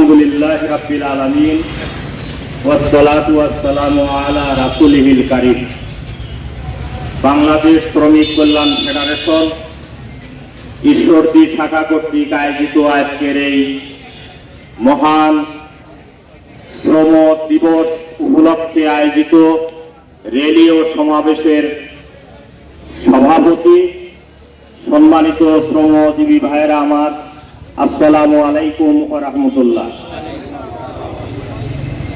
আলহামদুলিল্লাহি রাব্বিল আলামিন ওয়াসসালাতু ওয়াসসালামু আলা রাসূলিহিল কারীম। বাংলাদেশ শ্রমিক কল্যাণ ফেডারেশন ঈশ্বরদী শাখা কর্তৃক আয়োজিত আজকের এই মহান শ্রম দিবস উপলক্ষে আয়োজিত র্যালি ও সমাবেশের সভাপতি, সম্মানিত শ্রমজীবী ভাইয়েরা আমার, আসসালামু আলাইকুম ওয়া রাহমাতুল্লাহ।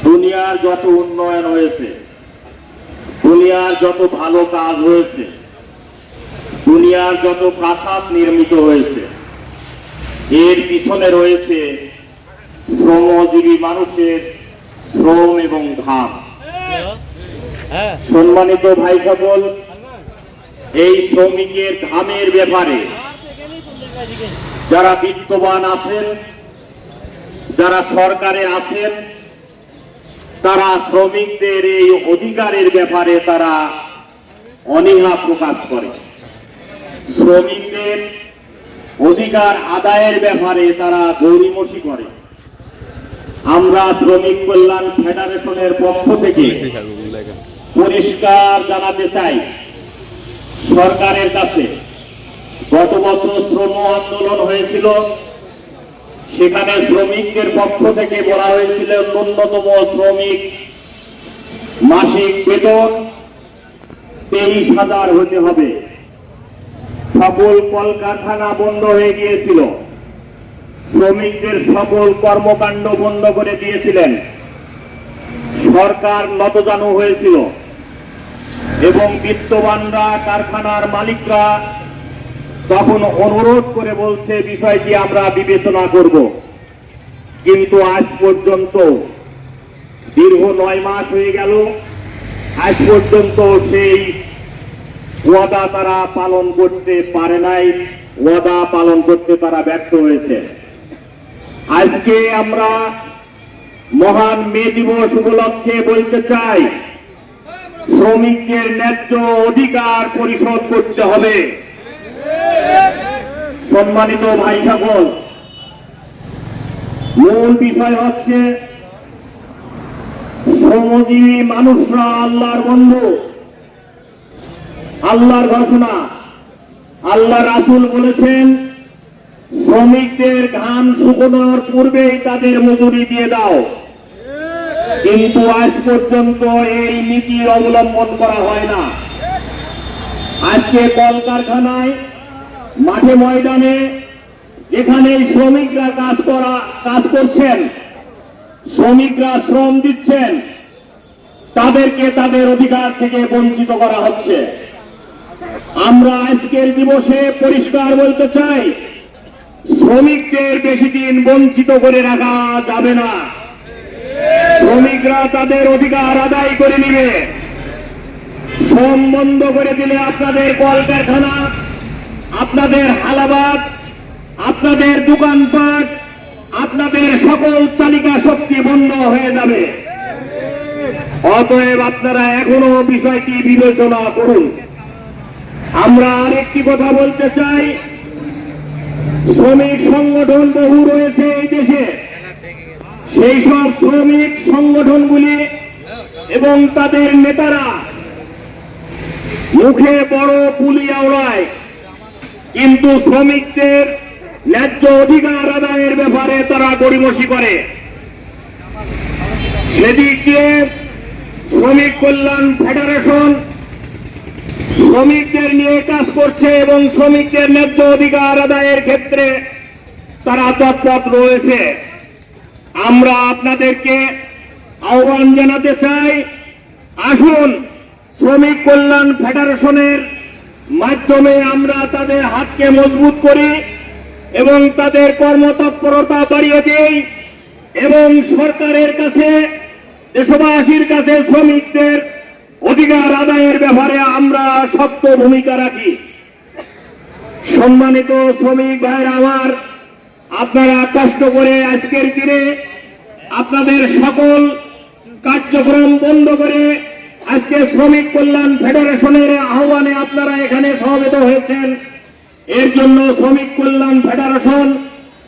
দুনিয়ার যত উন্নয়ন হয়েছে, দুনিয়ার যত ভালো কাজ হয়েছে, দুনিয়ার যত প্রাসাদ নির্মিত হয়েছে, এর পিছনে রয়েছে শ্রমজীবী মানুষের শ্রম এবং ঘাম। সম্মানিত ভাই সকল, এই শ্রমিকের ঘামের ব্যাপারে যারা বিত্তবান আছেন, যারা সরকারে আছেন, তারা শ্রমিকদের এই অধিকারের ব্যাপারে তারা অনীহা প্রকাশ করে। শ্রমিকদের অধিকার আদায়ের ব্যাপারে তারা গড়িমসি করে। আমরা শ্রমিক কল্যাণ ফেডারেশনের পক্ষ থেকে পরিষ্কার জানাতে চাই সরকারের কাছে, গত বছর শ্রম আন্দোলন হয়েছিল, সেখানে শ্রমিকদের পক্ষ থেকে বলা হয়েছিল ন্যূনতম শ্রমিক মাসিক বেতন 23,000 হতে হবে। সকল কলকারখানা বন্ধ হয়ে গিয়েছিল, শ্রমিকদের সকল কর্মকাণ্ড বন্ধ করে দিয়েছিলেন, সরকার নতজানু হয়েছিল এবং বিত্তবানরা, কারখানার মালিকরা তখন অনুরোধ করে বলছে বিষয়টি আমরা বিবেচনা করব। কিন্তু আজ পর্যন্ত দীর্ঘ 9 মাস হয়ে গেল, আজ পর্যন্ত সেই ওয়াদা তারা পালন করতে পারে নাই, ওয়াদা পালন করতে তারা ব্যর্থ হয়েছে। আজকে আমরা মহান মে দিবস উপলক্ষে বলতে চাই, শ্রমিকদের ন্যায্য অধিকার পরিশোধ করতে হবে। সম্মানিত ভাই সকল, মূল বিষয় হচ্ছে শ্রমজীবী মানুষরা আল্লাহর বন্ধু। আল্লাহর ঘোষণা, আল্লাহ রাসূল বলেছেন, শ্রমিকদের ঘাম শুকানোর পূর্বেই তাদের মজুরি দিয়ে দাও। কিন্তু আজ পর্যন্ত এই নীতি অবলম্বন করা হয় না। আজকে কলকারখানায়, মাঠে ময়দানে যেখানে শ্রমিকরা কাজ করছেন, শ্রমিকরা শ্রম দিচ্ছেন, তাদেরকে তাদের অধিকার থেকে বঞ্চিত করা হচ্ছে। আমরা আজকের দিবসে পরিষ্কার বলতে চাই, শ্রমিকদের বেশি দিন বঞ্চিত করে রাখা যাবে না। শ্রমিকরা তাদের অধিকার আদায় করে নিবে। শ্রম বন্ধ করে দিলে আপনাদের কলকারখানা, আপনাদের হালাবাদ, আপনাদের দোকানপাট, আপনাদের সকল চালিকা শক্তি বন্ধ হয়ে যাবে। অতএব আপনারা এখনো বিষয়টি বিবেচনা করুন। আমরা আরেকটি কথা বলতে চাই, শ্রমিক সংগঠন বহু রয়েছে এই দেশে। সেই সব শ্রমিক সংগঠনগুলি এবং তাদের নেতারা মুখে বড় পুলি আওড়ায়, কিন্তু শ্রমিকদের ন্যায্য অধিকার আদায়ের ব্যাপারে তারা গড়িমসি করে। সেদিক দিয়ে শ্রমিক কল্যাণ ফেডারেশন শ্রমিকদের নিয়ে কাজ করছে এবং শ্রমিকদের ন্যায্য অধিকার আদায়ের ক্ষেত্রে তারা তৎপর রয়েছে। আমরা আপনাদেরকে আহ্বান জানাতে চাই, আসুন শ্রমিক কল্যাণ ফেডারেশনের মাধ্যমে আমরা তাদের হাতকে মজবুত করি এবং তাদের কর্মতৎপরতা বাড়িয়ে দিই এবং সরকারের কাছে, দেশবাসীর কাছে শ্রমিকদের অধিকার আদায়ের ব্যাপারে আমরা শক্ত ভূমিকা রাখি। সম্মানিত শ্রমিক ভাইরা আমার, আপনারা কষ্ট করে আজকের দিনে আপনাদের সকল কার্যক্রম বন্ধ করে আজকে শ্রমিক কল্যাণ ফেডারেশনের আহ্বানে আপনারা এখানে সমবেত হয়েছেন। এর জন্য শ্রমিক কল্যাণ ফেডারেশন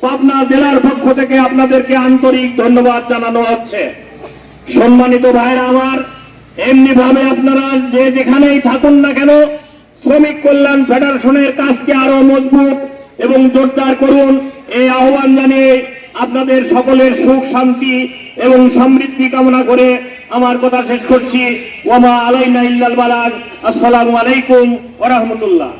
পাবনা জেলার পক্ষ থেকে আপনাদেরকে আন্তরিক ধন্যবাদ জানানো হচ্ছে। সম্মানিত ভাইরা আমার, এমনি ভাবে আপনারা যে যেখানেই থাকুন না কেন, শ্রমিক কল্যাণ ফেডারেশনের কাজকে আরো মজবুত এবং জোরদার করুন, এই আহ্বান জানিয়ে আপনাদের সকলের সুখ শান্তি এবং সমৃদ্ধি কামনা করে আমার কথা শেষ করছি। ওয়ামা আলাইনা ইল্লাল বালাগ। আসসালামু আলাইকুম ওয়া রাহমাতুল্লাহ।